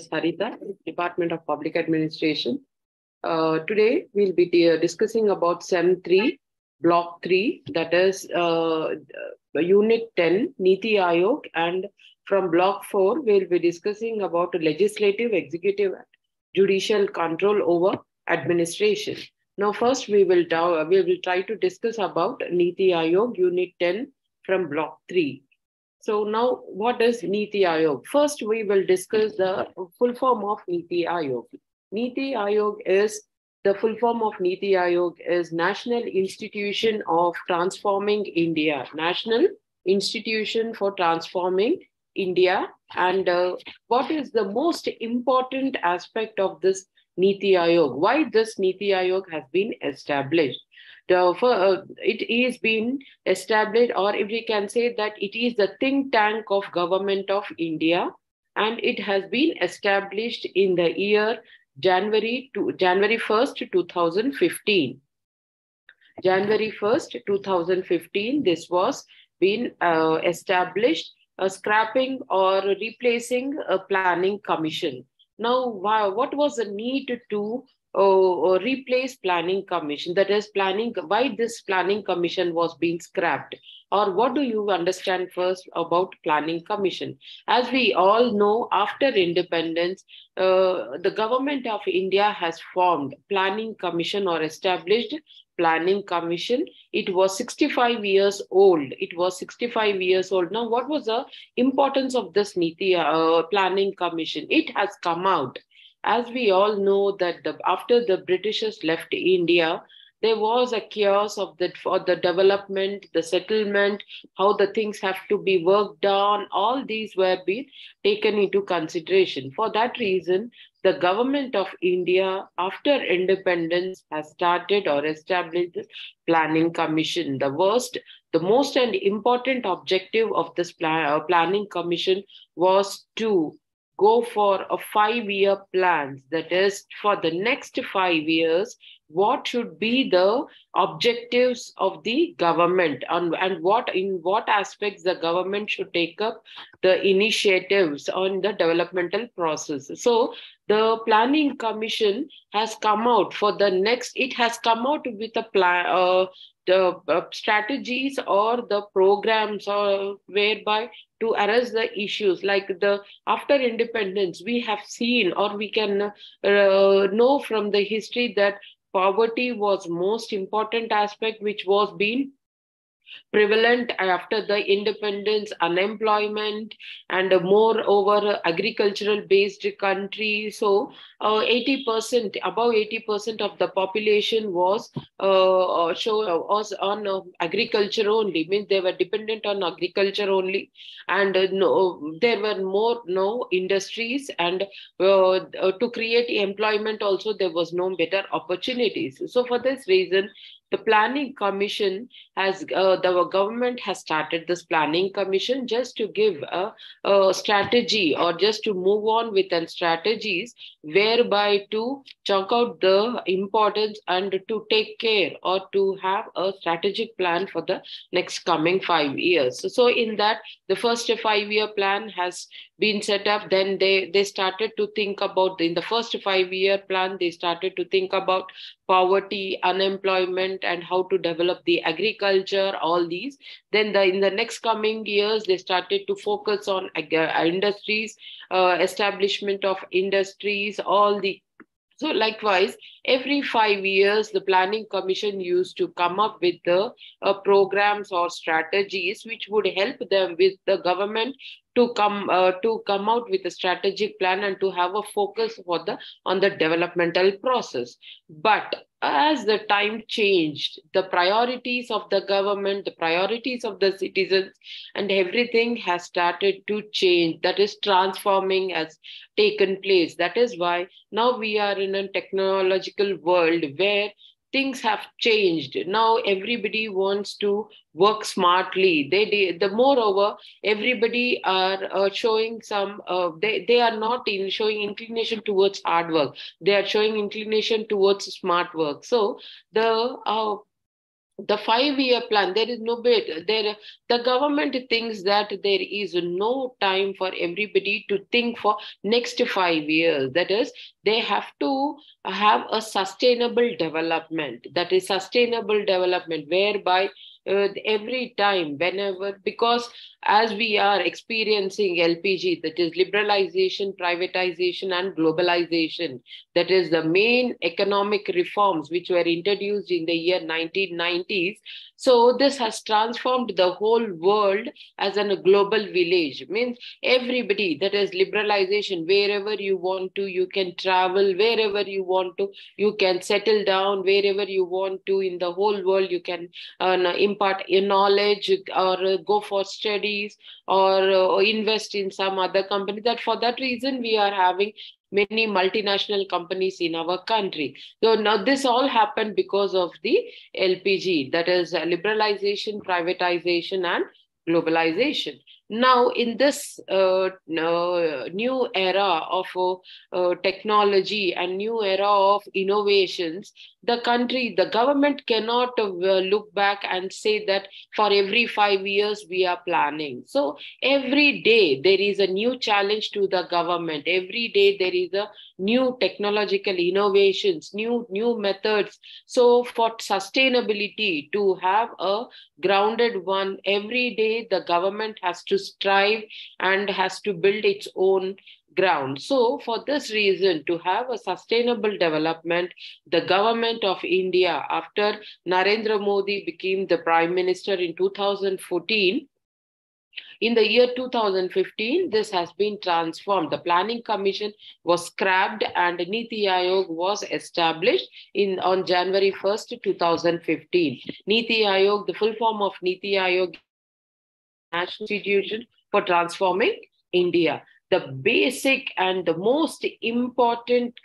Sarita, Department of Public Administration. Today, we'll be discussing about SEM 3, Block 3, that is Unit 10, Niti Ayog, and from Block 4, we'll be discussing about legislative, executive, and judicial control over administration. Now, first, we will try to discuss about Niti Ayog, Unit 10, from Block 3. So now, what is Niti Ayog? First, we will discuss the full form of Niti Ayog. Niti Ayog is the full form of Niti Ayog is National Institution of Transforming India. National Institution for Transforming India. And what is the most important aspect of this Niti Ayog? Why this Niti Ayog has been established? It is been established, or if we can say that it is the think tank of Government of India, and it has been established in the year January 1st, 2015. January 1st, 2015, this was been established, scrapping or replacing a planning commission. Now, what was the need to replace planning commission? That is, why this planning commission was being scrapped? Or what do you understand first about planning commission? As we all know, after independence, the government of India has formed planning commission or established planning commission. It was 65 years old. It was 65 years old. Now, what was the importance of this Niti planning commission? It has come out. As we all know that after the Britishers left India, there was a chaos for the development, the settlement, how the things have to be worked on. All these were being taken into consideration. For that reason, the government of India, after independence, has started or established this planning commission. The most and important objective of this planning commission was to go for a 5-year plan. That is, for the next 5 years, what should be the objectives of the government, and in what aspects the government should take up the initiatives on the developmental process. So the planning commission has come out it has come out with a plan, the strategies or the programs whereby to address the issues. Like after independence, we have seen, or we can know from the history, that poverty was most important aspect which was being prevalent after the independence, unemployment, and moreover agricultural based country. So 80%, above 80% of the population was on agriculture only, means they were dependent on agriculture only, and there were no industries, and to create employment also there was no better opportunities. So for this reason, the planning commission the government has started this planning commission just to give a strategy, or just to move on with strategies whereby to chalk out the importance and to take care, or to have a strategic plan for the next coming 5 years. So in that, the first 5-year plan has been set up. Then they started to think about, in the first 5-year plan, they started to think about poverty, unemployment, and how to develop the agriculture, all these. Then in the next coming years, they started to focus on industries, establishment of industries, all the. So likewise, every 5 years, the planning commission used to come up with the programs or strategies which would help them with the government to come out with a strategic plan, and to have a focus on the developmental process. But as the time changed, the priorities of the government, the priorities of the citizens, and everything has started to change. That is, transforming has taken place. That is why now we are in a technological world where things have changed. Now everybody wants to work smartly. The moreover, everybody are showing some. They are not showing inclination towards hard work. They are showing inclination towards smart work. So the the 5-year plan, there is no bit there. The government thinks that there is no time for everybody to think for next 5 years. That is, they have to have a sustainable development. That is sustainable development whereby every time, whenever, because as we are experiencing LPG, that is liberalization, privatization, and globalization, that is the main economic reforms which were introduced in the year 1990s. So this has transformed the whole world as a global village. Means everybody, that is liberalization, wherever you want to, you can travel, wherever you want to, you can settle down, wherever you want to in the whole world, you can impart your knowledge or go for studies or invest in some other company. That for that reason, we are having many multinational companies in our country. So now this all happened because of the LPG, that is liberalization, privatization, and globalization. Now, in this new era of technology and new era of innovations, the government cannot look back and say that for every 5 years we are planning. So every day there is a new challenge to the government. Every day there is a new technological innovations, new methods. So for sustainability to have a grounded one, every day the government has to strive and has to build its own ground. So for this reason, to have a sustainable development, the government of India, after Narendra Modi became the Prime Minister in 2014, in the year 2015, this has been transformed. The Planning Commission was scrapped and Niti Aayog was established on January 1st, 2015. Niti Aayog, the full form of Niti Aayog, National Institution for Transforming India. The basic and the most important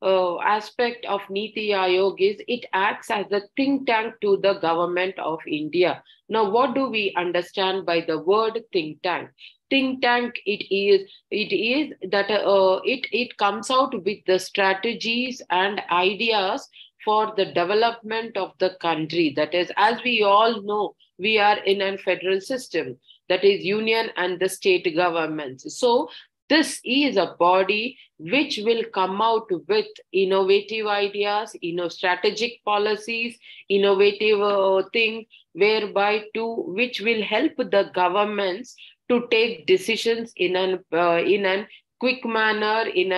aspect of Niti Aayog is it acts as a think tank to the government of India. Now, what do we understand by the word think tank? Think tank, it is that it comes out with the strategies and ideas for the development of the country. That is, as we all know, we are in a federal system, that is union and the state governments. So this is a body which will come out with innovative ideas, strategic policies, innovative things, whereby which will help the governments to take decisions in an quick manner, in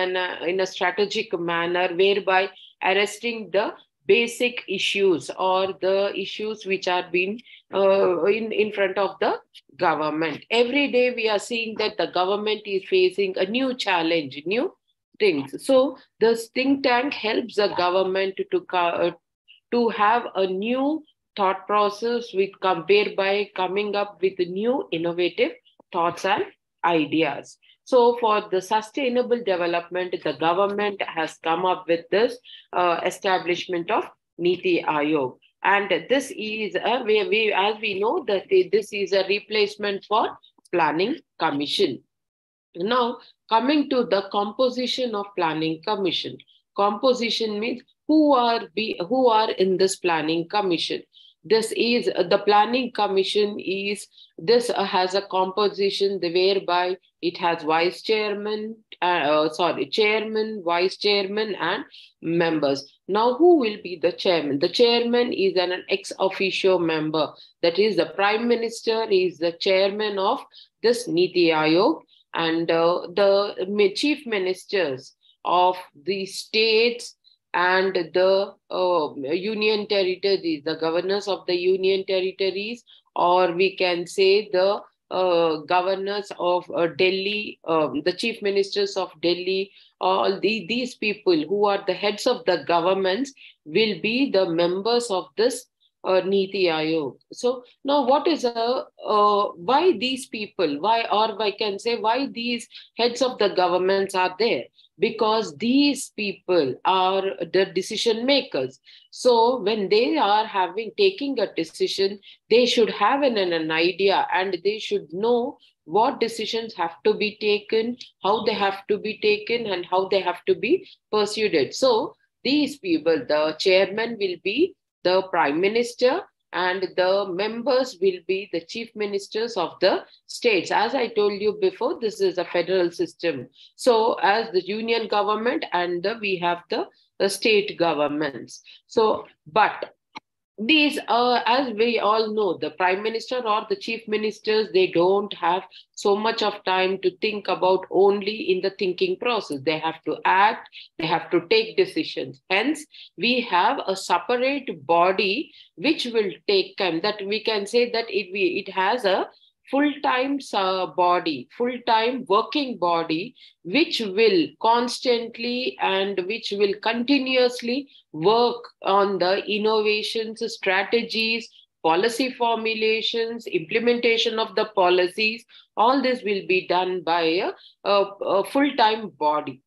a strategic manner, whereby arresting the basic issues or the issues which are being in front of the government. Every day we are seeing that the government is facing a new challenge, new things. So this think tank helps the government to have a new thought process by coming up with new innovative thoughts and ideas. So for the sustainable development, the government has come up with this establishment of Niti Aayog. And this is, as we know, that this is a replacement for Planning Commission. Now, coming to the composition of Planning Commission. Composition means who are in this Planning Commission. This is the Planning Commission has a composition whereby it has chairman, vice chairman, and members. Now, who will be the chairman? The chairman is an ex officio member. That is, the Prime Minister is the chairman of this Niti Aayog, and the chief ministers of the states and the union territories, the governors of the union territories, or we can say the governors of Delhi, the chief ministers of Delhi, all these people who are the heads of the governments will be the members of this Niti Aayog. So now what is why these people, why these heads of the governments are there? Because these people are the decision makers. So when they are taking a decision, they should have an idea, and they should know what decisions have to be taken, how they have to be taken, and how they have to be pursued. So these people, the chairman will be the Prime Minister, and the members will be the chief ministers of the states. As I told you before, this is a federal system. So as the union government, and we have the state governments. So, but these, as we all know, the prime minister or the chief ministers, they don't have so much of time to think about only in the thinking process. They have to act, they have to take decisions. Hence, we have a separate body which will take time. That we can say that it has a full-time body, full-time working body, which will constantly and which will continuously work on the innovations, strategies, policy formulations, implementation of the policies. All this will be done by a full-time body.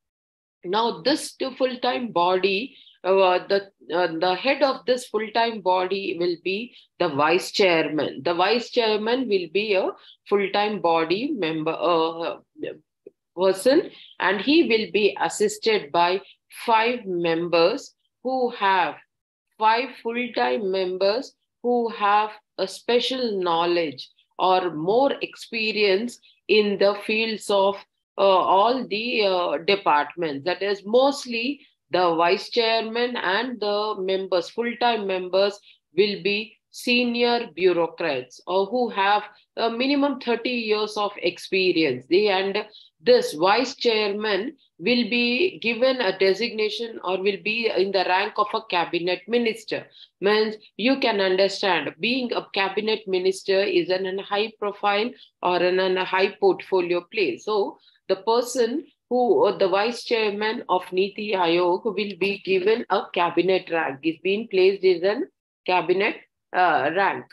Now, this full-time body, the head of this full-time body will be the vice chairman. The vice chairman will be a full-time body member person, and he will be assisted by 5 members who have 5 full-time members who have a special knowledge or more experience in the fields of all the departments. That is mostly the vice chairman, and the members, full-time members, will be senior bureaucrats or who have a minimum 30 years of experience. And this vice chairman will be given a designation or will be in the rank of a cabinet minister. Means you can understand, being a cabinet minister is in a high profile or in a high portfolio place. So the person who, the vice chairman of Niti Aayog, will be given a cabinet rank, is being placed in a cabinet rank.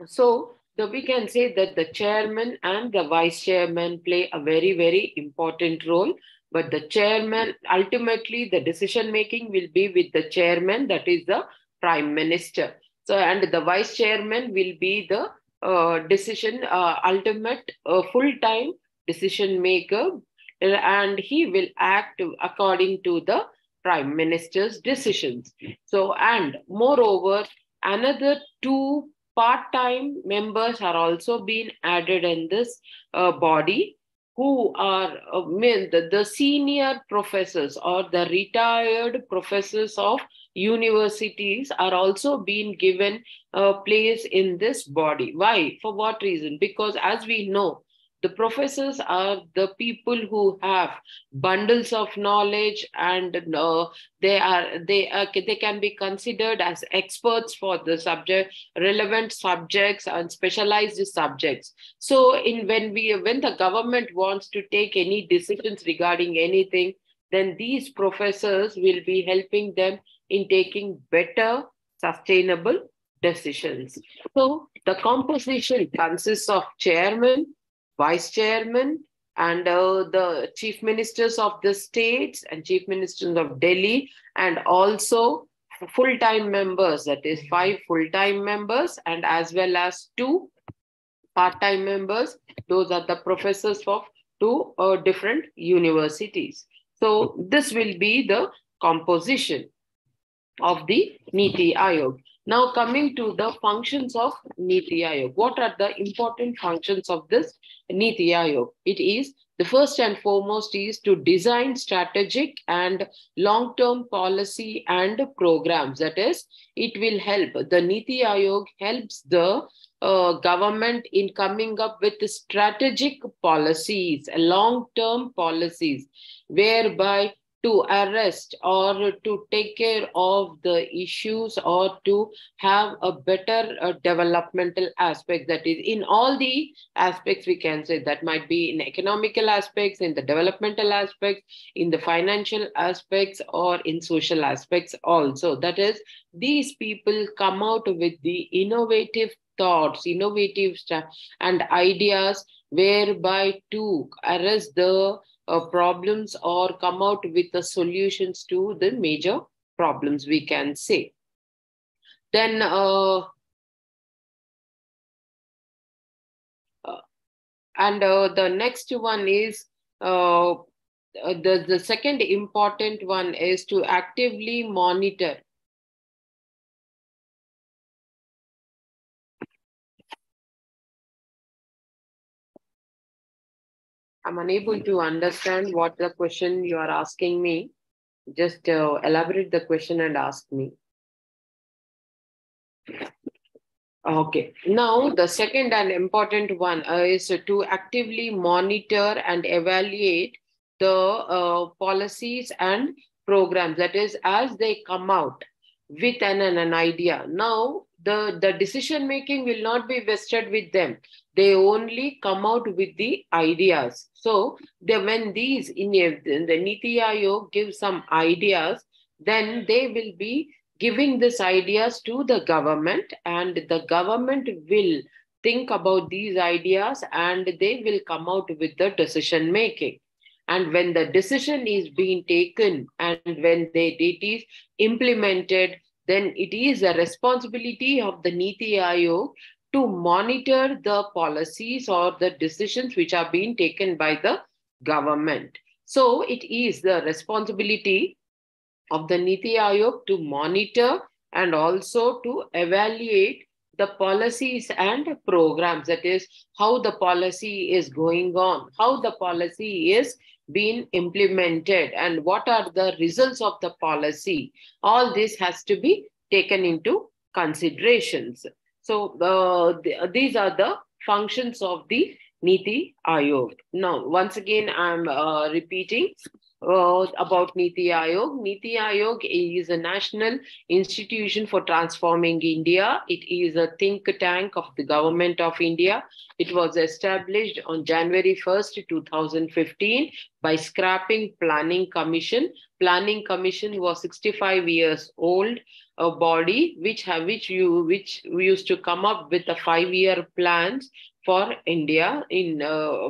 So we can say that the chairman and the vice chairman play a very, very important role. But the chairman, ultimately, the decision making will be with the chairman, that is the prime minister. So, and the vice chairman will be the ultimate full-time decision maker, and he will act according to the prime minister's decisions. So, and moreover, another 2 part-time members are also being added in this body, who are the senior professors or the retired professors of universities are also being given a place in this body. Why? For what reason? Because as we know, the professors are the people who have bundles of knowledge, and they can be considered as experts for the subject, relevant subjects and specialized subjects. So when the government wants to take any decisions regarding anything, then these professors will be helping them in taking better, sustainable decisions. So the composition consists of chairman, vice chairman, and the chief ministers of the states and chief ministers of Delhi, and also full-time members, that is 5 full-time members, and as well as 2 part-time members. Those are the professors of 2 different universities. So this will be the composition of the Niti Aayog. Now coming to the functions of Niti Aayog. What are the important functions of this Niti Aayog? It is, the first and foremost is to design strategic and long-term policy and programs. That is, it will help, the Niti Aayog helps the government in coming up with strategic policies, long-term policies, whereby to arrest or to take care of the issues or to have a better developmental aspect. That is, in all the aspects, we can say, that might be in economical aspects, in the developmental aspects, in the financial aspects, or in social aspects also. That is, these people come out with the innovative thoughts, innovative stuff and ideas, whereby to arrest the problems or come out with the solutions to the major problems, we can say. Then the next one is the second important one is to actively monitor I'm unable to understand what the question you are asking me. Just elaborate the question and ask me. Okay. Now, the second and important one is to actively monitor and evaluate the policies and programs. That is, as they come out with an idea. Now, the decision making will not be vested with them. They only come out with the ideas. So, when these in the Niti Aayog give some ideas, then they will be giving these ideas to the government, and the government will think about these ideas and they will come out with the decision making. And when the decision is being taken and when it is implemented, then it is a responsibility of the Niti Aayog to monitor the policies or the decisions which are being taken by the government. So it is the responsibility of the Niti Aayog to monitor and also to evaluate the policies and programs. That is, how the policy is going on, how the policy is being implemented, and what are the results of the policy. All this has to be taken into considerations. So these are the functions of the Niti Aayog. Now, once again, I'm repeating about Niti Aayog. Niti Aayog is a national institution for transforming India. It is a think tank of the government of India. It was established on January 1st, 2015 by scrapping Planning Commission. Planning Commission was 65 years old, a body which used to come up with a 5-year plans for India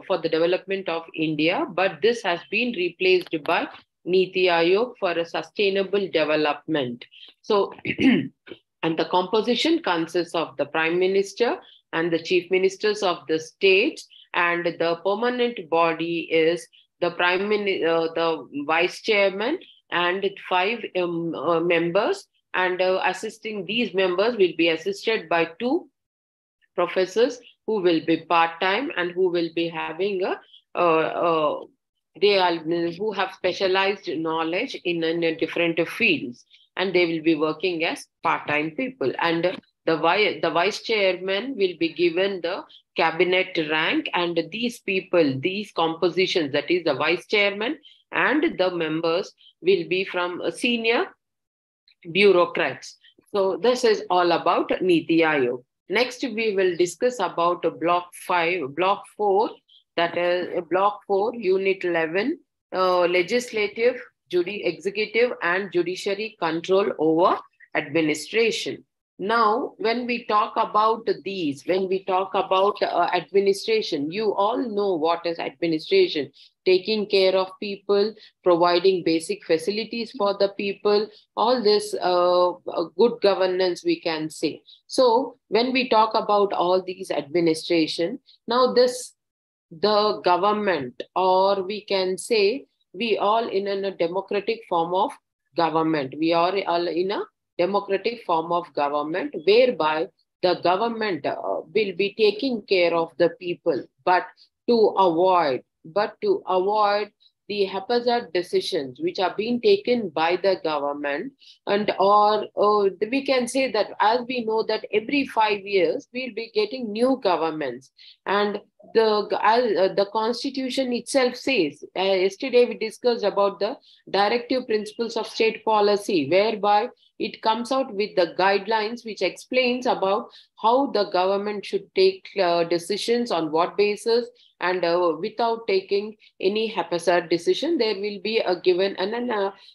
for the development of India, but this has been replaced by Niti Aayog for a sustainable development. So, and the composition consists of the Prime Minister and the Chief Ministers of the states, and the permanent body is the the Vice Chairman and 5 members, and assisting these members will be assisted by 2 professors who will be part-time and who will be having who have specialized knowledge in different fields, and they will be working as part-time people. And the vice chairman will be given the cabinet rank, and these people, these compositions, that is the vice chairman and the members, will be from senior bureaucrats. So this is all about Niti Aayog. Next, we will discuss about Block 4, that is Block 4, Unit 11, Legislative, Executive and Judiciary Control over Administration. Now, when we talk about administration, you all know what is administration: taking care of people, providing basic facilities for the people, all this good governance, we can say. So when we talk about all these administration, now the government, or we can say we all in a democratic form of government. We are all in a democratic form of government, whereby the government will be taking care of the people, but to avoid the haphazard decisions which are being taken by the government, and we can say that, as we know that every 5 years we'll be getting new governments, and the constitution itself says, yesterday we discussed about the directive principles of state policy, whereby it comes out with the guidelines which explains about how the government should take decisions, on what basis, and without taking any haphazard decision. There will be a given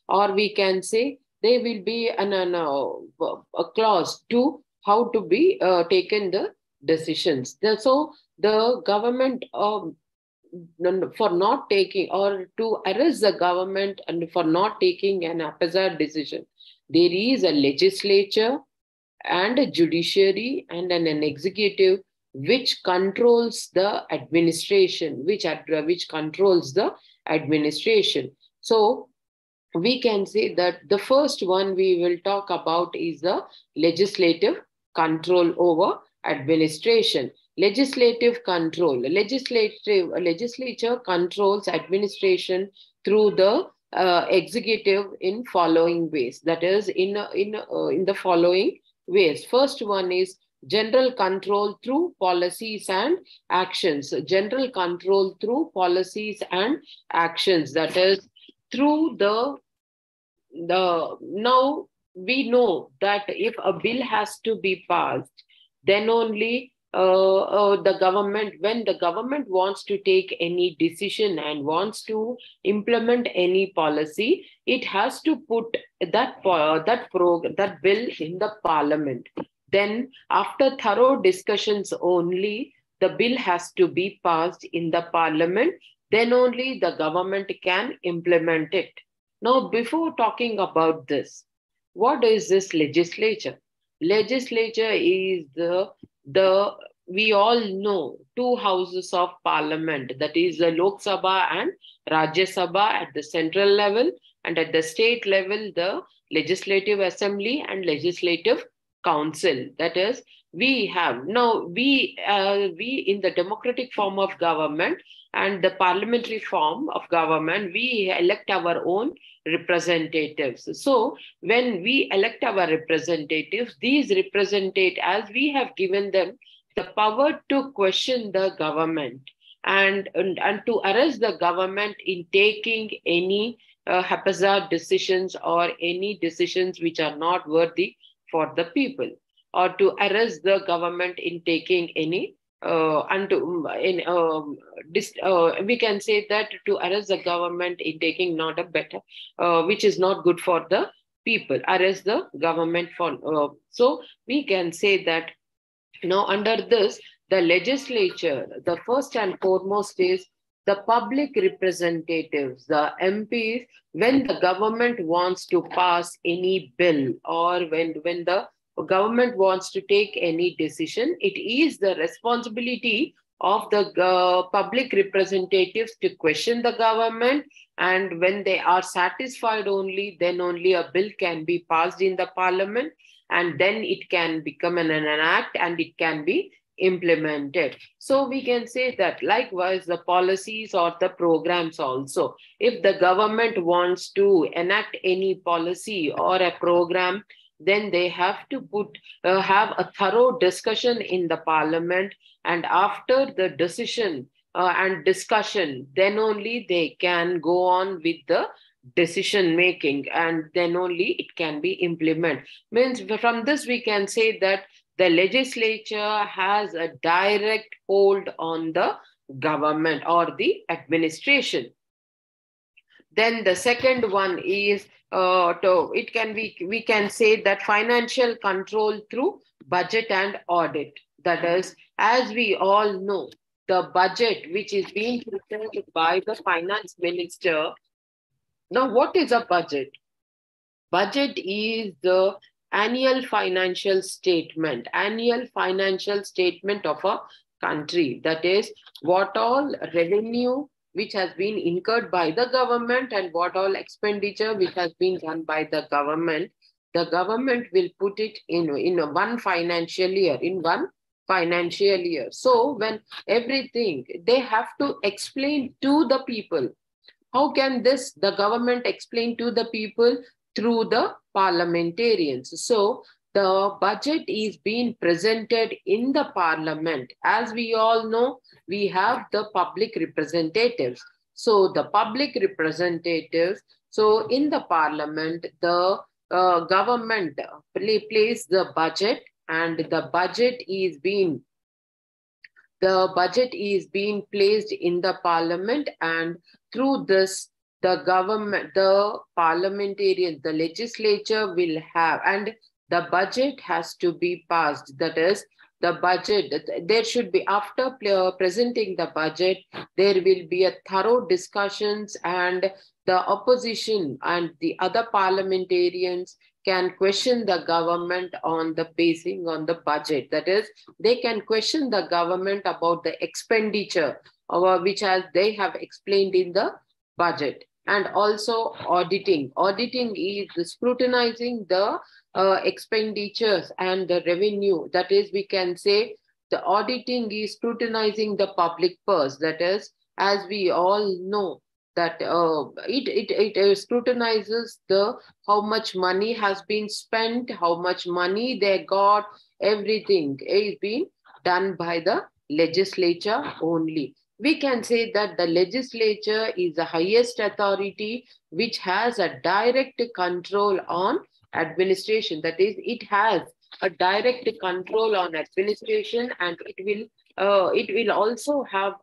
or we can say there will be a clause to how to be taken the decisions. So the government, for not taking, or to arrest the government and for not taking an haphazard decision, there is a legislature and a judiciary and an executive which controls the administration, which controls the administration. So we can say that the first one we will talk about is the legislative control over administration. Legislative control. Legislature controls administration through the executive in following ways. That is, in the following ways. First one is general control through policies and actions. General control through policies and actions. That is through the now we know that if a bill has to be passed, then only the government, when the government wants to take any decision and wants to implement any policy, it has to put that bill in the parliament. Then after thorough discussions only, the bill has to be passed in the parliament. Then only the government can implement it. Now, before talking about this, what is this legislature? Legislature is the we all know two houses of parliament, that is the Lok Sabha and Rajya Sabha at the central level, and at the state level the legislative assembly and legislative council. That is, we have now we in the democratic form of government and the parliamentary form of government, we elect our own representatives. So when we elect our representatives, these representatives, as we have given them the power to question the government and to arrest the government in taking any haphazard decisions or any decisions which are not worthy for the people, or to arrest the government in taking any we can say that to arrest the government in taking not a better, which is not good for the people, arrest the government for. So we can say that now under this, the legislature, the first and foremost is the public representatives, the MPs, when the government wants to pass any bill or when the government wants to take any decision, it is the responsibility of the public representatives to question the government, and when they are satisfied only, then only a bill can be passed in the parliament, and then it can become an act and it can be implemented. So we can say that likewise the policies or the programs also, if the government wants to enact any policy or a program, then they have to have a thorough discussion in the parliament, and after the decision and discussion, then only they can go on with the decision making, and then only it can be implemented. Means from this we can say that the legislature has a direct hold on the government or the administration. Then the second one is we can say that financial control through budget and audit. That is, as we all know, the budget which is being prepared by the finance minister. Now, what is a budget? Budget is the annual financial statement of a country. That is, what all revenue which has been incurred by the government and what all expenditure which has been done by the government will put it in one financial year, So when everything, they have to explain to the people. How can the government explain to the people? Through the parliamentarians. So the budget is being presented in the parliament. As we all know, we have the public representatives. So the public representatives, so in the parliament, the government plays the budget, and the budget is being placed in the parliament, and through this, the government, the parliamentarians, the legislature will have, and the budget has to be passed. That is, the budget, there should be, after presenting the budget, there will be a thorough discussions, and the opposition and the other parliamentarians can question the government on the basing on the budget. That is, they can question the government about the expenditure, which they have explained in the budget. And also auditing. Auditing is scrutinizing the expenditures and the revenue. That is, we can say The auditing is scrutinizing the public purse. That is, as we all know, that it scrutinizes the how much money has been spent, how much money they got, everything is being done by the legislature only. We can say that the legislature is the highest authority which has a direct control on administration. That is, it has a direct control on administration, and it will also have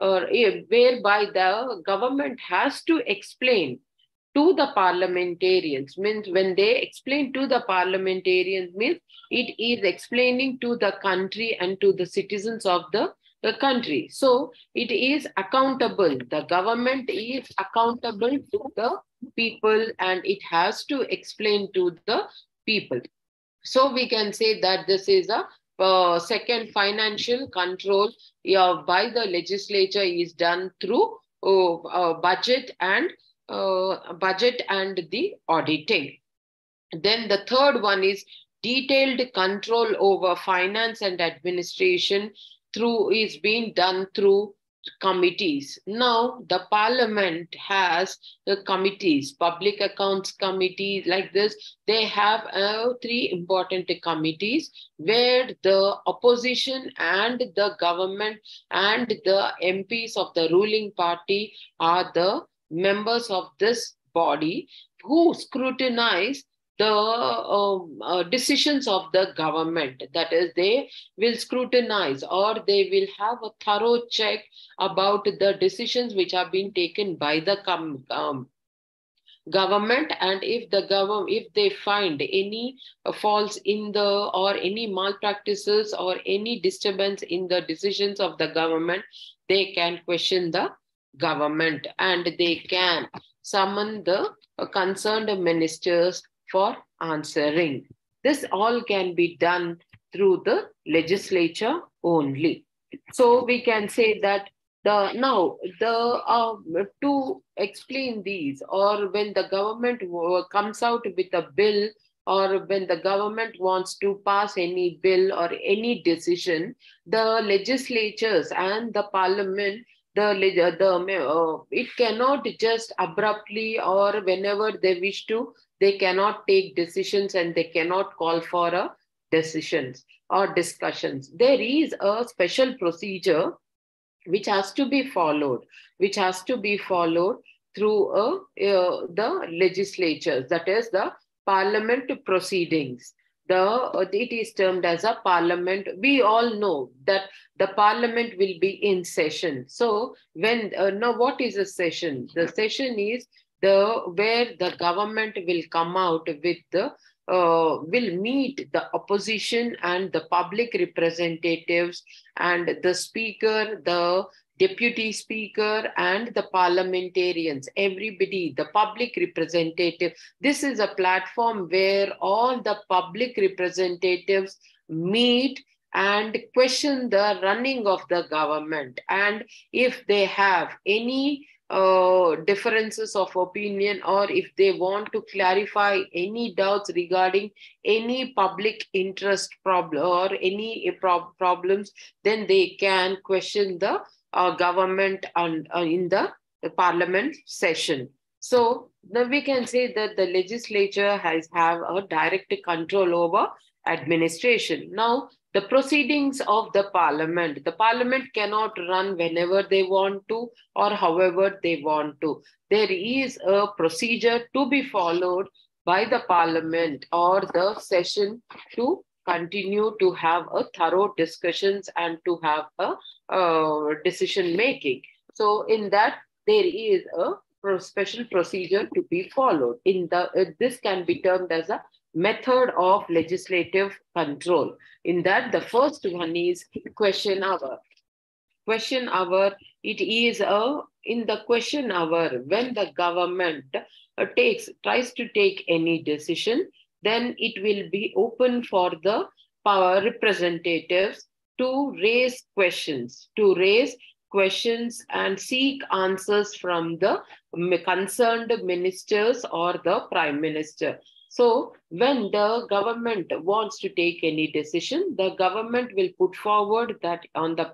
whereby the government has to explain to the parliamentarians. Means when they explain to the parliamentarians, means it is explaining to the country and to the citizens of the country. So it is accountable. The government is accountable to the people, and it has to explain to the people. So we can say that this is a second financial control by the legislature is done through budget and the auditing. Then the third one is detailed control over finance and administration is being done through committees. Now the parliament has the committees, public accounts committee, like this. They have three important committees where the opposition and the government and the MPs of the ruling party are the members of this body who scrutinize the decisions of the government. That is, they will scrutinize, or they will have a thorough check about the decisions which have been taken by the government. And if they find any faults in the, or any malpractices or any disturbance in the decisions of the government, they can question the government, and they can summon the concerned ministers for answering. This all can be done through the legislature only. So we can say that to explain these, or when the government comes out with a bill, or when the government wants to pass any bill or any decision, the legislatures and the parliament, it cannot just abruptly, or whenever they wish to, they cannot take decisions, and they cannot call for a decisions or discussions. There is a special procedure which has to be followed, through the legislatures, that is the parliament proceedings. It is termed as a parliament. We all know that the parliament will be in session. So when now, what is a session? The session is where the government will come out with will meet the opposition and the public representatives and the speaker, the deputy speaker, and the parliamentarians, everybody, the public representative. This is a platform where all the public representatives meet and question the running of the government. And if they have any differences of opinion, or if they want to clarify any doubts regarding any public interest problem or any problems, then they can question the government in the parliament session. So now we can say that the legislature have a direct control over administration. Now, the proceedings of the parliament cannot run whenever they want to or however they want to. There is a procedure to be followed by the parliament or the session to continue to have a thorough discussions and to have a decision making. So in that, there is a special procedure to be followed. This can be termed as a method of legislative control. In that, the first one is question hour. Question hour, it is in the question hour, when the government tries to take any decision, then it will be open for the power representatives to raise questions and seek answers from the concerned ministers or the prime minister. So when the government wants to take any decision, the government will put forward that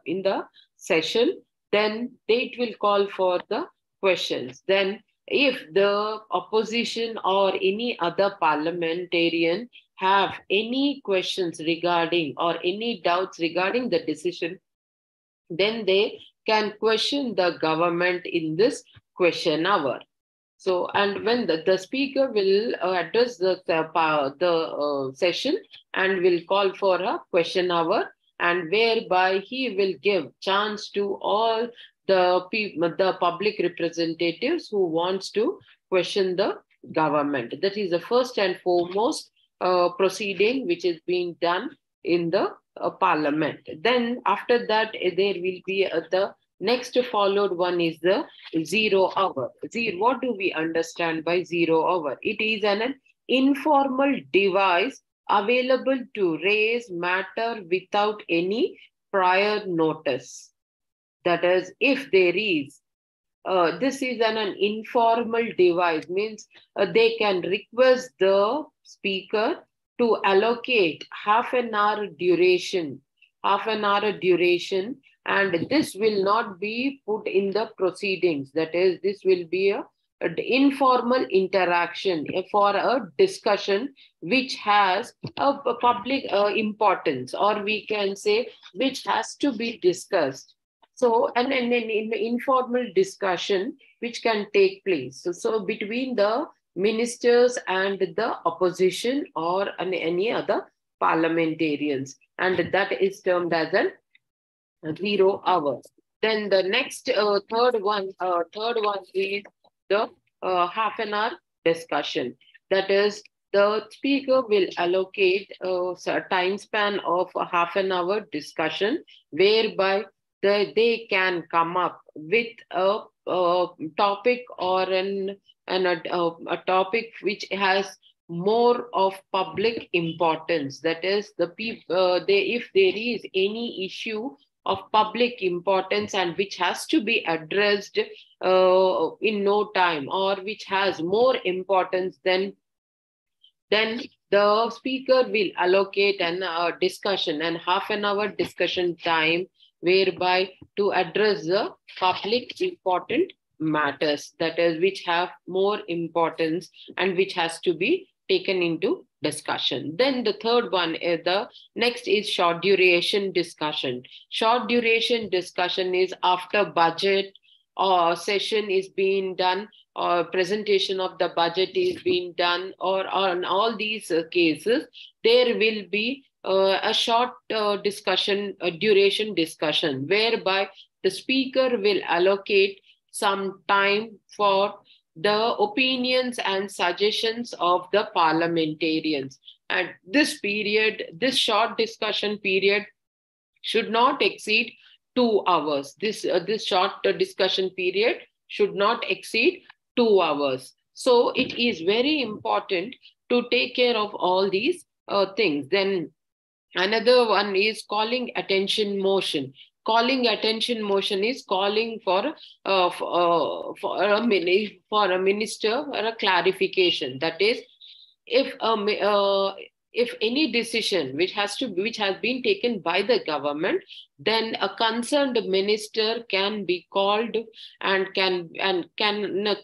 in the session, then it will call for the questions. Then if the opposition or any other parliamentarian have any questions regarding or any doubts regarding the decision, then they can question the government in this question hour. So, and when the speaker will address the session and will call for a question hour, and whereby he will give chance to all the public representatives who wants to question the government. That is the first and foremost proceeding which is being done in the parliament. Then after that, there will be the next followed one is the 0 hour. What do we understand by 0 hour? It is an informal device available to raise matter without any prior notice. That is, if there is this is an informal device, means they can request the speaker to allocate half an hour duration, and this will not be put in the proceedings. That is, this will be an informal interaction for a discussion which has a public importance, or we can say which has to be discussed. So, and in informal discussion which can take place. So between the ministers and the opposition or any other parliamentarians, and that is termed as a 0 hour. Then the next third one is the half an hour discussion. That is, the speaker will allocate a time span of a half an hour discussion, whereby they can come up with a topic or a topic which has more of public importance. That is, the people if there is any issue of public importance and which has to be addressed in no time, or which has more importance, then the speaker will allocate an discussion and half an hour discussion time, whereby to address the public important matters, that is, which have more importance and which has to be taken into discussion. Then the third one is the next is short duration discussion. Short duration discussion is after budget or session is being done, or presentation of the budget is being done, or on all these cases, there will be a short discussion, a duration discussion, whereby the speaker will allocate some time for the opinions and suggestions of the parliamentarians. And this period, this short discussion period, should not exceed 2 hours. This short discussion period should not exceed 2 hours. So it is very important to take care of all these things. Then another one is calling attention motion. Calling attention motion is calling for a minister or a clarification. That is, if any decision which has been taken by the government, then a concerned minister can be called and can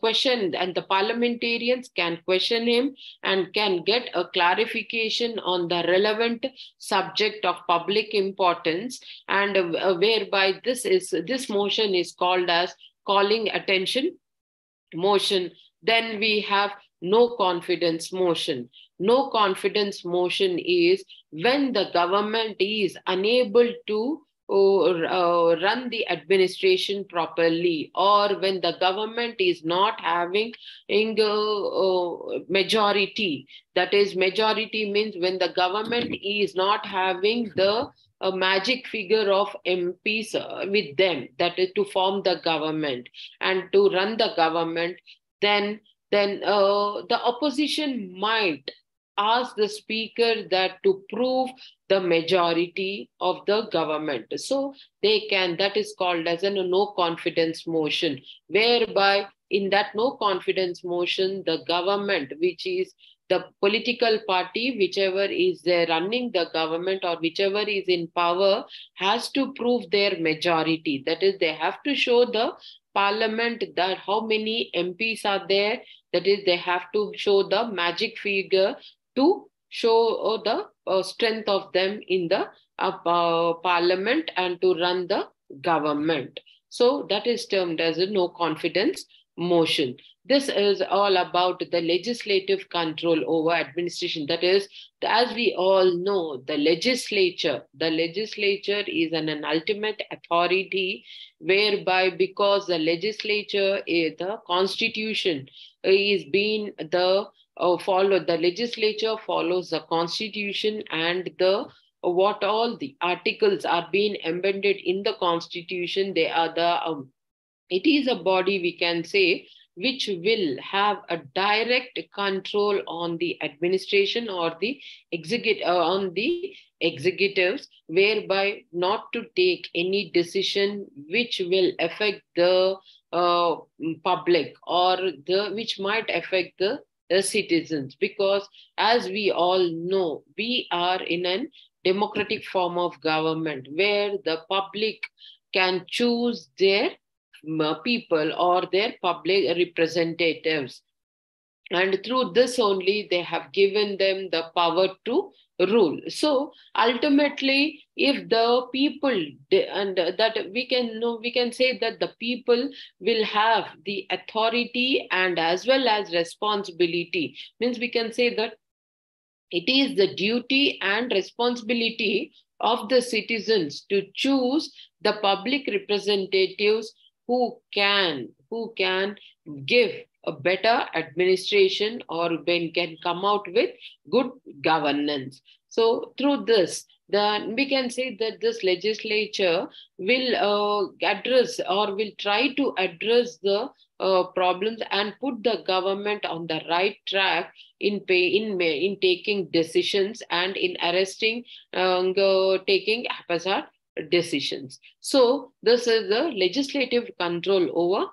question, and the parliamentarians can question him and can get a clarification on the relevant subject of public importance, and whereby this motion is called as calling attention motion. Then we have no confidence motion. No confidence motion is when the government is unable to run the administration properly, or when the government is not having majority. That is, majority means when the government is not having the a magic figure of MPs with them, that is to form the government and to run the government, then the opposition might ask the speaker that to prove the majority of the government. So they can, that is called as a no confidence motion, whereby in that no confidence motion, the government, which is the political party, whichever is running the government or whichever is in power, has to prove their majority. That is, they have to show the parliament that how many MPs are there. That is, they have to show the magic figure to show the strength of them in the parliament and to run the government. So that is termed as a no confidence motion. This is all about the legislative control over administration. That is, as we all know, the legislature is an ultimate authority whereby, because the legislature, the constitution is being the the legislature follows the constitution, and the what all the articles are being embedded in the constitution, they are the it is a body, we can say, which will have a direct control on the administration or the on the executives, whereby not to take any decision which will affect the public or which might affect the citizens. Because as we all know, we are in a democratic form of government where the public can choose their people or their public representatives, and through this only they have given them the power to rule. So ultimately, if the people, and that we can know, we can say that the people will have the authority and as well as responsibility. Means we can say that it is the duty and responsibility of the citizens to choose the public representatives who can give a better administration or can come out with good governance. So through this, then we can say that this legislature will address or will try to address the problems and put the government on the right track in taking decisions and in arresting taking haphazard decisions. So this is the legislative control over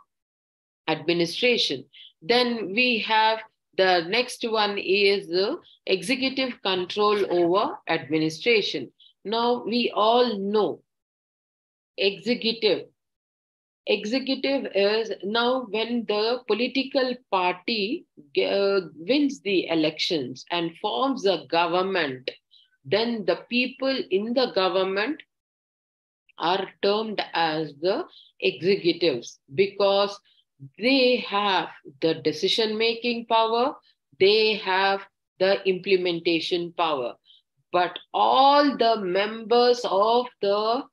administration. Then we have the next one is the executive control over administration. Now we all know executive is now when the political party wins the elections and forms a government, then the people in the government are termed as the executives, because they have the decision-making power, they have the implementation power. But all the members of the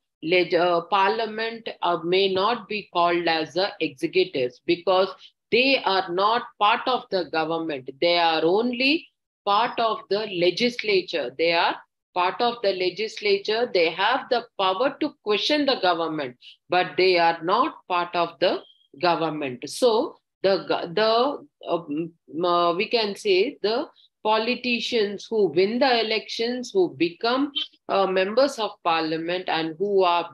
parliament may not be called as the executives, because they are not part of the government. They are only part of the legislature. They are part of the legislature. They have the power to question the government, but they are not part of the government. So we can say the politicians who win the elections, who become members of parliament, and who are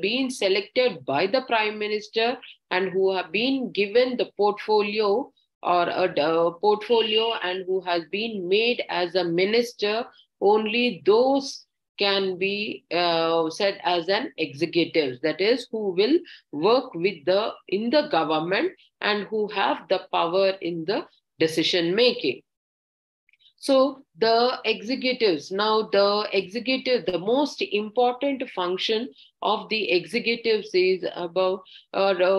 being selected by the prime minister, and who have been given the portfolio or a portfolio and who has been made as a minister, only those can be said as an executive. That is, who will work with in the government and who have the power in the decision making. So the executives, now the most important function of the executives is about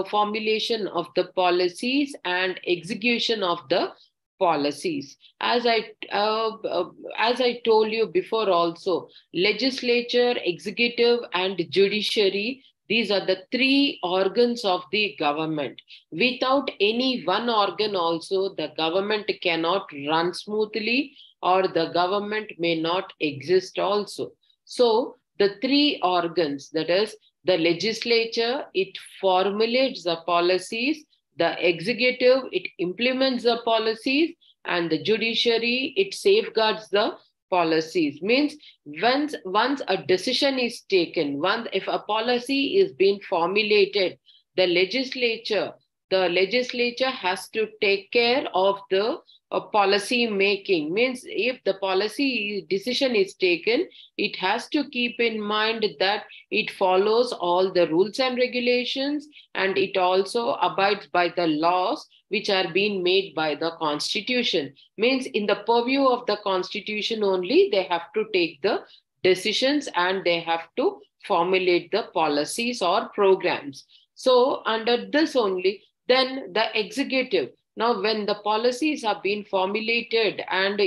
formulation of the policies and execution of the policies. As I told you before also, legislature, executive, and judiciary, these are the three organs of the government. Without any one organ also, the government cannot run smoothly, or the government may not exist also. So the three organs, that is the legislature, it formulates the policies, the executive, it implements the policies, and the judiciary, it safeguards the policies. Means once a decision is taken, if a policy is being formulated, the legislature the legislature has to take care of the policy making. Means if the policy decision is taken, it has to keep in mind that it follows all the rules and regulations, and it also abides by the laws which are being made by the constitution. Means in the purview of the constitution only they have to take the decisions, and they have to formulate the policies or programs. So under this only, then the executive, now when the policies are being formulated, and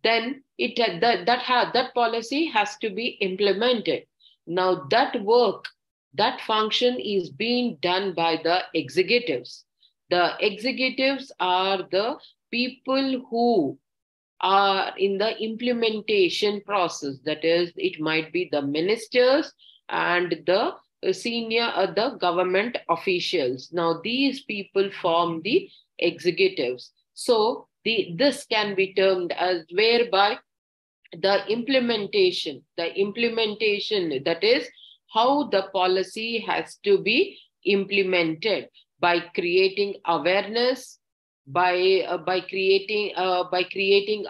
then that policy has to be implemented. Now that work, that function is being done by the executives. The executives are the people who are in the implementation process. That is, it might be the ministers and the senior the government officials. Now these people form the executives. So this can be termed as whereby the implementation, that is how the policy has to be implemented by creating awareness, by creating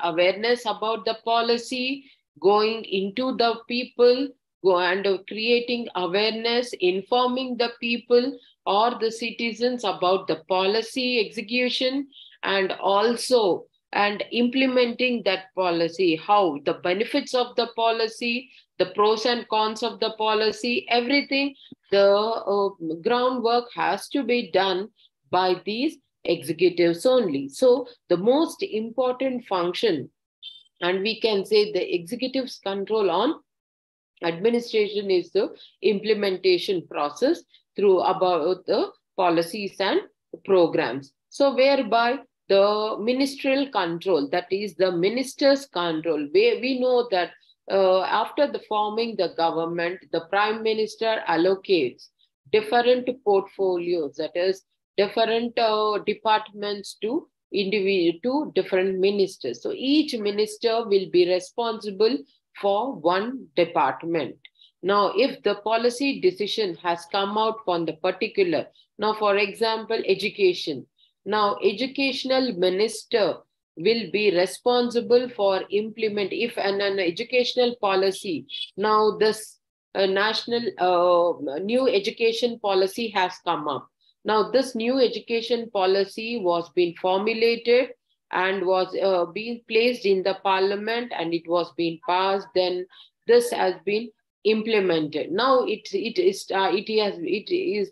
awareness about the policy, going into the people, and creating awareness, informing the people or the citizens about the policy execution, and also and implementing that policy, how the benefits of the policy, the pros and cons of the policy, everything, the groundwork has to be done by these executives only. So the most important function, and we can say the executive's control on administration, is the implementation process through about the policies and programs. So whereby the ministerial control, that is the minister's control, where we know that after the forming the government, the prime minister allocates different portfolios, that is different departments to different ministers. So each minister will be responsible for one department. Now, if the policy decision has come out on the particular, now for example, education. Now, educational minister will be responsible for if an educational policy. Now, this national new education policy has come up. Now, this new education policy was being formulated and was being placed in the parliament, and it was being passed. Then this has been implemented. Now it is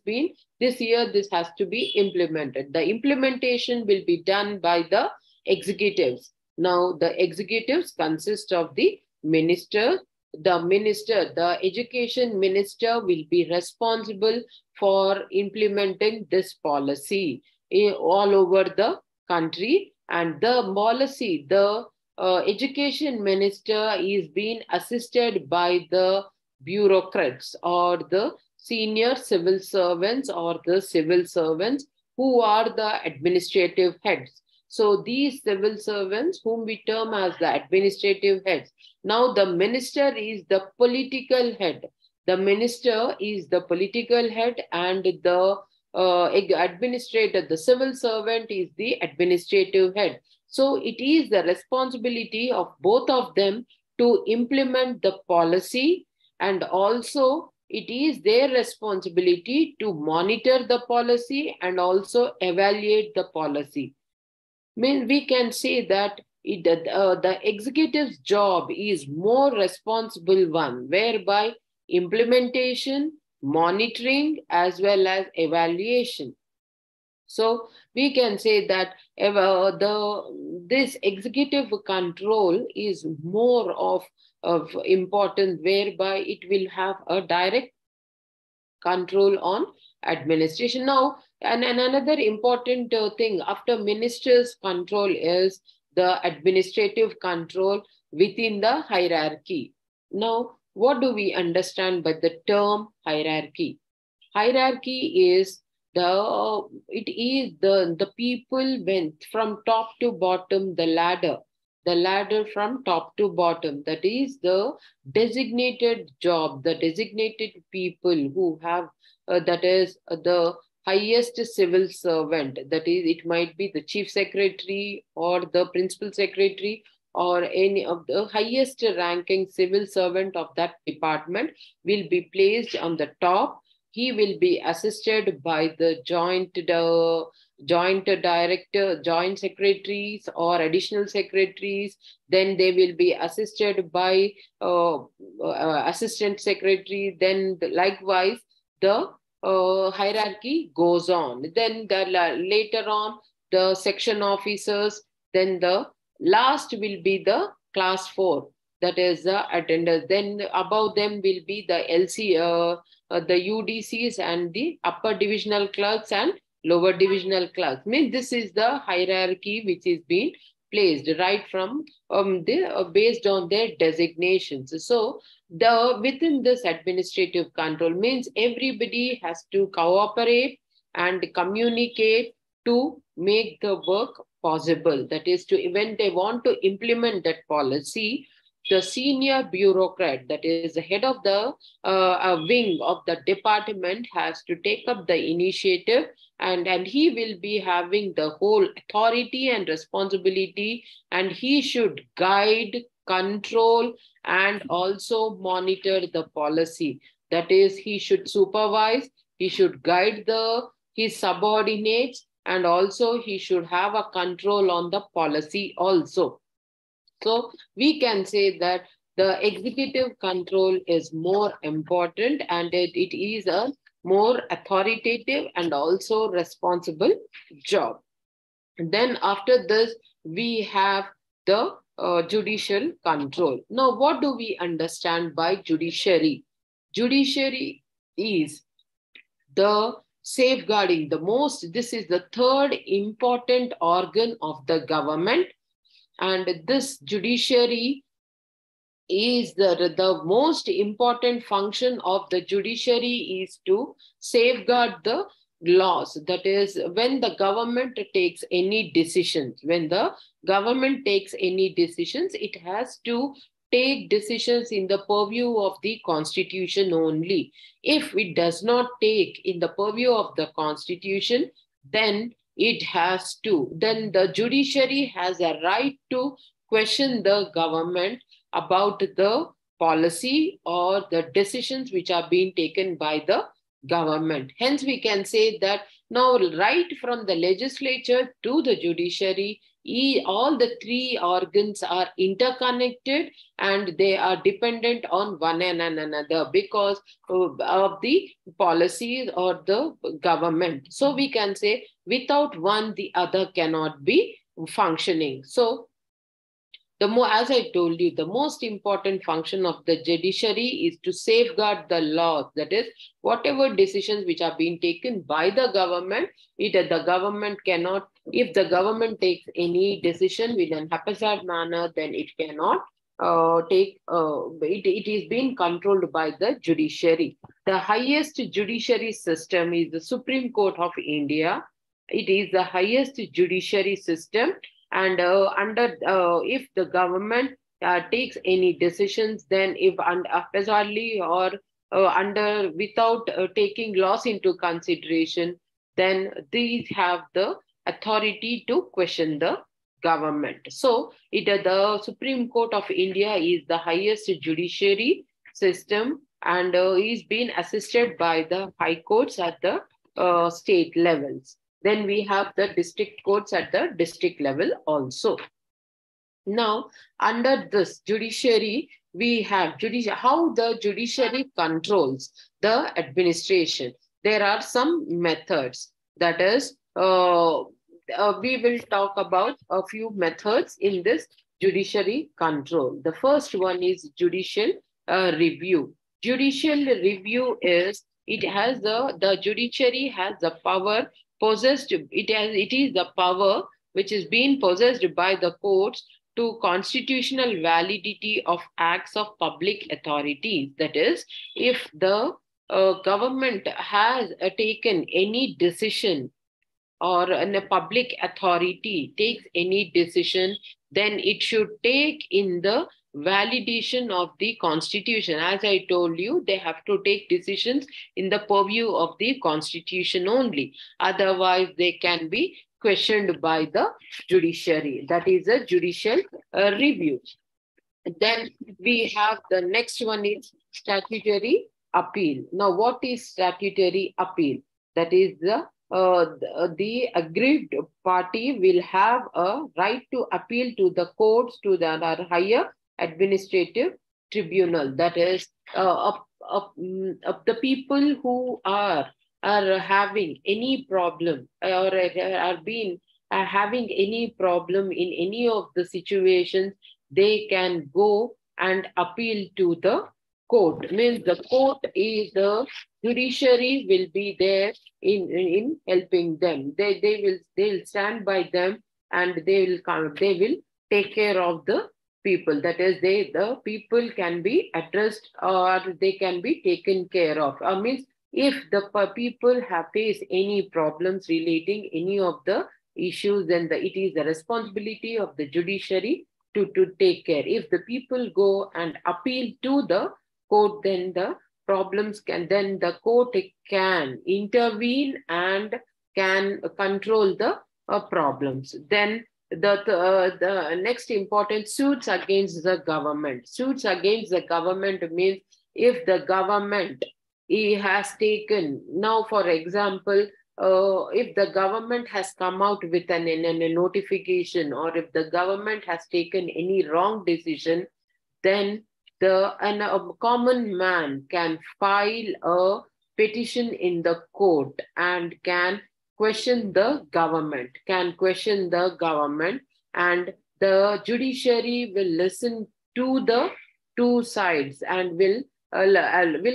been this year. This has to be implemented. The implementation will be done by the executives. Now the executives consist of the minister. The education minister will be responsible for implementing this policy all over the country. And the policy, the education minister is being assisted by the bureaucrats or the senior civil servants or the civil servants who are the administrative heads. So these civil servants, whom we term as the administrative heads. Now the minister is the political head. The minister is the political head, and the administrator, the civil servant, is the administrative head. So it is the responsibility of both of them to implement the policy, and also it is their responsibility to monitor the policy and also evaluate the policy. We can say that the executive's job is more responsible one, whereby implementation, monitoring, as well as evaluation. So we can say that this executive control is more of importance, whereby it will have a direct control on administration. Now, and another important thing after minister's control is the administrative control within the hierarchy. Now, what do we understand by the term hierarchy? Hierarchy is the people went from top to bottom, the ladder from top to bottom. That is the designated job, the designated people who have that is the highest civil servant, that is, it might be the chief secretary or the principal secretary or any of the highest ranking civil servant of that department, will be placed on the top. He will be assisted by the joint director, joint secretaries or additional secretaries. Then they will be assisted by assistant secretary. Then likewise, the hierarchy goes on. Then later on, the section officers. Then the last will be the class 4, that is the attenders. Then above them will be the the UDCs and the upper divisional clerks and lower divisional clerks. Means this is the hierarchy which is being placed right from based on their designations. So within this administrative control means everybody has to cooperate and communicate to make the work possible. That is, to when they want to implement that policy, the senior bureaucrat, that is the head of the wing of the department, has to take up the initiative, and he will be having the whole authority and responsibility, and he should guide, control, and also monitor the policy. That is, he should supervise, he should guide his subordinates, and also he should have a control on the policy also. So we can say that the executive control is more important, and it is a more authoritative and also responsible job. And then after this, we have the judicial control. Now, what do we understand by judiciary? Judiciary is the safeguarding, this is the third important organ of the government. And this judiciary is the most important function of the judiciary is to safeguard the laws. That is, when the government takes any decisions, it has to take decisions in the purview of the Constitution only. If it does not take in the purview of the Constitution, then the judiciary has a right to question the government about the policy or the decisions which are being taken by the government. Hence, we can say that now, right from the legislature to the judiciary, all the three organs are interconnected and they are dependent on one another because of the policies or the government. So we can say without one, the other cannot be functioning. So as I told you, the most important function of the judiciary is to safeguard the laws. That is, whatever decisions which are being taken by the government, if the government takes any decision in an haphazard manner, then it cannot it is being controlled by the judiciary. The highest judiciary system is the Supreme Court of India. It is the highest judiciary system. And if the government takes any decisions, then if haphazardly or without taking laws into consideration, then these have the authority to question the government. So the Supreme Court of India is the highest judiciary system and is being assisted by the high courts at the state levels. Then we have the district courts at the district level also. Now, under this judiciary, we have how the judiciary controls the administration. There are some methods. That is, we will talk about a few methods in this judiciary control. The first one is judicial review. Judicial review is, the judiciary has the power possessed, it is the power which is being possessed by the courts to constitutional validity of acts of public authorities. That is, if the government has taken any decision or a public authority takes any decision, then it should take in the validation of the constitution. As I told you, they have to take decisions in the purview of the constitution only. Otherwise, they can be questioned by the judiciary. That is a judicial review. Then we have the next one is statutory appeal. Now, what is statutory appeal? That is the aggrieved party will have a right to appeal to the courts, to the higher administrative tribunal. That is the people who are having any problem or are being having any problem in any of the situations, they can go and appeal to the court. Means the court is the judiciary will be there in helping them. They'll stand by them and they will take care of the people. That is, the people can be addressed or they can be taken care of. Means if the people have faced any problems relating any of the issues, then it is the responsibility of the judiciary to take care. If the people go and appeal to the court, then the court can intervene and can control the problems. Then the next important, suits against the government. Suits against the government means if the government has taken, now for example, if the government has come out with a notification, or if the government has taken any wrong decision, then a common man can file a petition in the court and can question the government, and the judiciary will listen to the two sides and will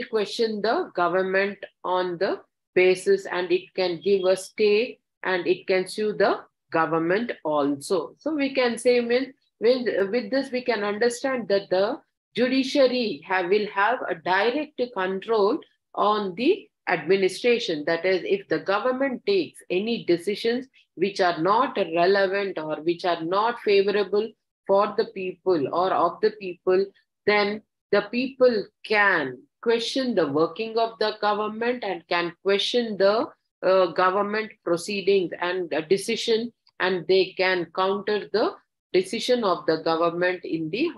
question the government on the basis, and it can give a stay and it can sue the government also. So we can say, with this we can understand that the judiciary will have a direct control on the administration. That is, if the government takes any decisions which are not relevant or which are not favorable for the people or of the people, then the people can question the working of the government and can question the government proceedings and decision, and they can counter the decision of the government in the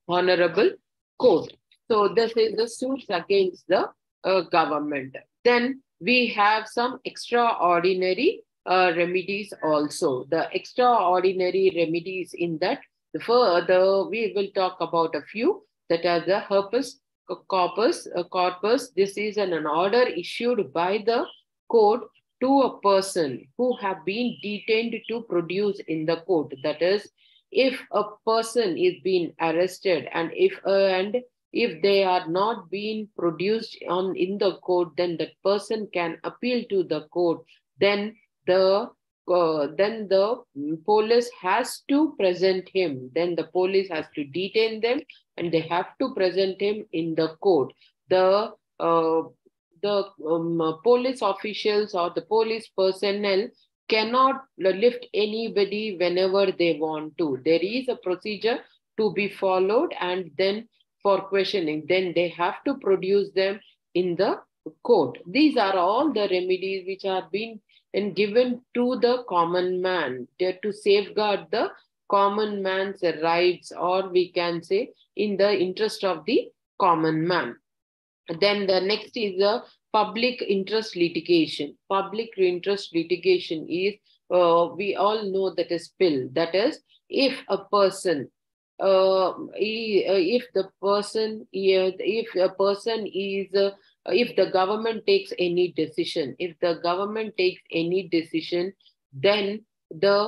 honorable court. So this is the suits against the government. Then we have some extraordinary remedies also. The extraordinary remedies in that, we will talk about a few, that are the habeas corpus. This is an order issued by the court to a person who have been detained to produce in the court. That is, if a person is being arrested and if they are not being produced in the court, then that person can appeal to the court. Then the police has to present him. Then the police has to detain them and they have to present him in the court. The police officials or the police personnel cannot lift anybody whenever they want to. There is a procedure to be followed, and then for questioning, then they have to produce them in the court. These are all the remedies which are being given to the common man to safeguard the common man's rights, or we can say in the interest of the common man. Then the next is the public interest litigation. Public interest litigation is, we all know that is PIL. That is, if a person, if the government takes any decision, then the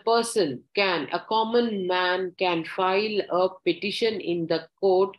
person can, a common man can file a petition in the court,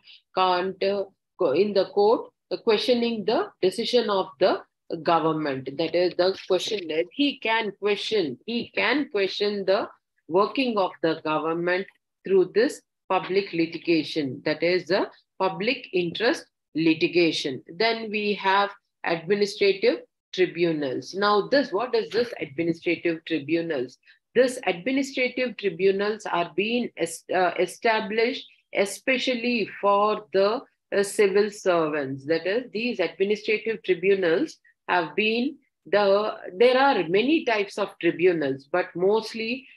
questioning the decision of the government. That is the question that he can question the working of the government through this public litigation. That is the public interest litigation. Then we have administrative tribunals. Now what is this administrative tribunals? This administrative tribunals are being established especially for the civil servants. That is, these administrative tribunals have been there are many types of tribunals, but mostly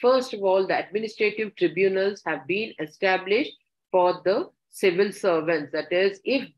first of all, the administrative tribunals have been established for the civil servants. That is, if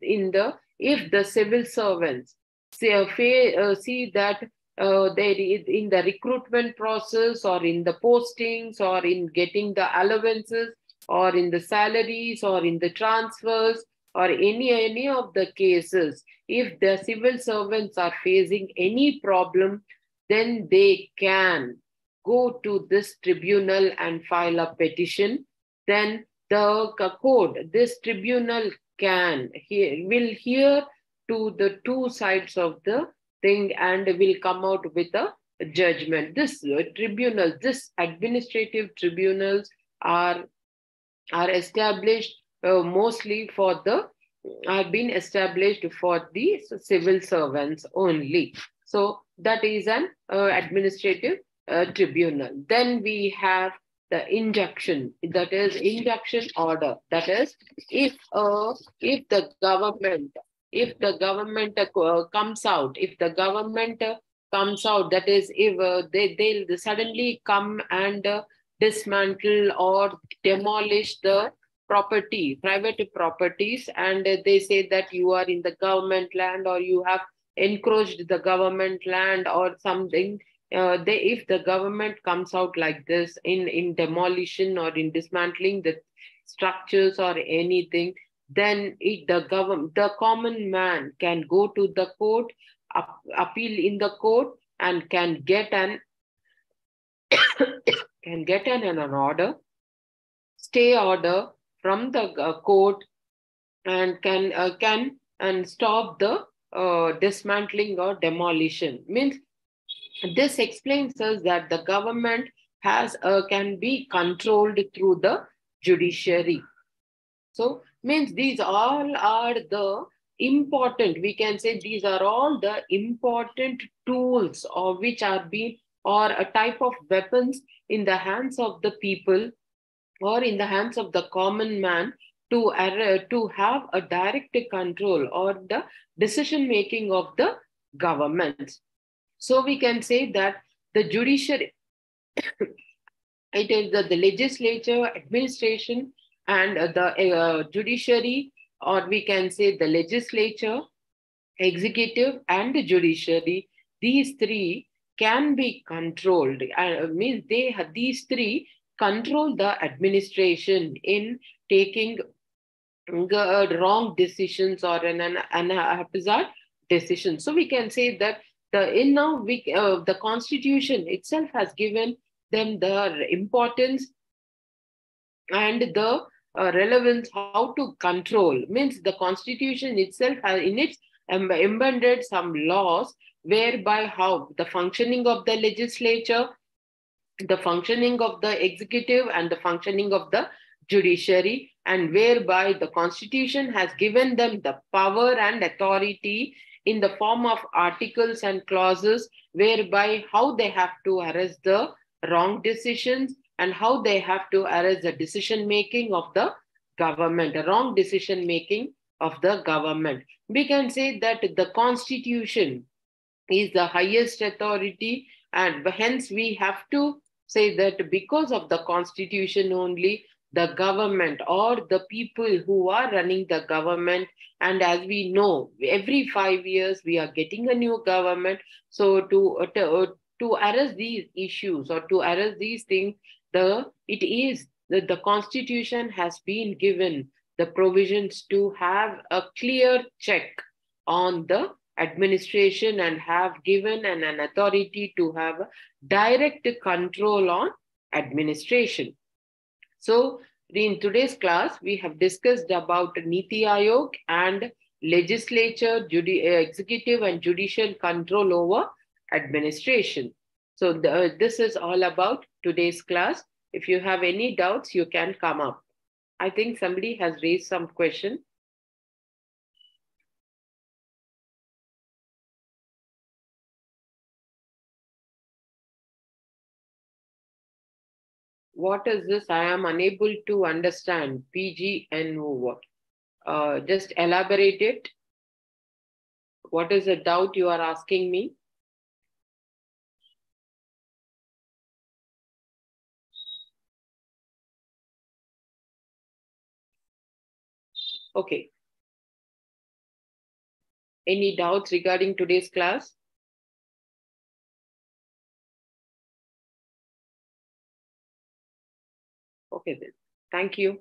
the civil servants see that they in the recruitment process or in the postings or in getting the allowances or in the salaries or in the transfers or any of the cases, if the civil servants are facing any problem, then they can go to this tribunal and file a petition. Then this tribunal will hear to the two sides of the thing and will come out with a judgment. This administrative tribunals are established mostly have been established for the civil servants only. So that is an administrative tribunal. Then we have the injunction, that is injunction order. That is, if the government comes out, that is, if they'll suddenly come and dismantle or demolish the private properties, and they say that you are in the government land or you have encroached the government land or something. If the government comes out like this in demolition or in dismantling the structures or anything, then the common man can go to the court, appeal in the court, and can get an order, stay order from the court, and can stop the dismantling or demolition. Means this explains us that the government can be controlled through the judiciary. So means these all are the important, we can say these are all the important tools or which are being, or a type of weapons in the hands of the people or in the hands of the common man to have a direct control or the decision making of the government. So we can say that the judiciary, it is the legislature, administration, and the judiciary, or we can say the legislature, executive, and the judiciary. These three can be controlled. Means these three control the administration in taking wrong decisions or an haphazard decision. So we can say that the Constitution itself has given them the importance and the relevance how to control. Means the Constitution itself has in its embedded some laws whereby how the functioning of the legislature, the functioning of the executive, and the functioning of the judiciary, and whereby the Constitution has given them the power and authority in the form of articles and clauses whereby how they have to arrest the wrong decisions and how they have to arrest the decision making of the government, the wrong decision making of the government. We can say that the Constitution is the highest authority, and hence we have to say that because of the Constitution only, the government or the people who are running the government, and as we know, every 5 years we are getting a new government. So to arrest these issues or to arrest these things, the Constitution has been given the provisions to have a clear check on the administration and have given an authority to have direct control on administration. So in today's class, we have discussed about Niti Aayog and legislature, executive and judicial control over administration. So this is all about today's class. If you have any doubts, you can come up. I think somebody has raised some question. What is this? I am unable to understand. PGNO, what? Just elaborate it. What is the doubt you are asking me? Okay. Any doubts regarding today's class? Okay then. Thank you.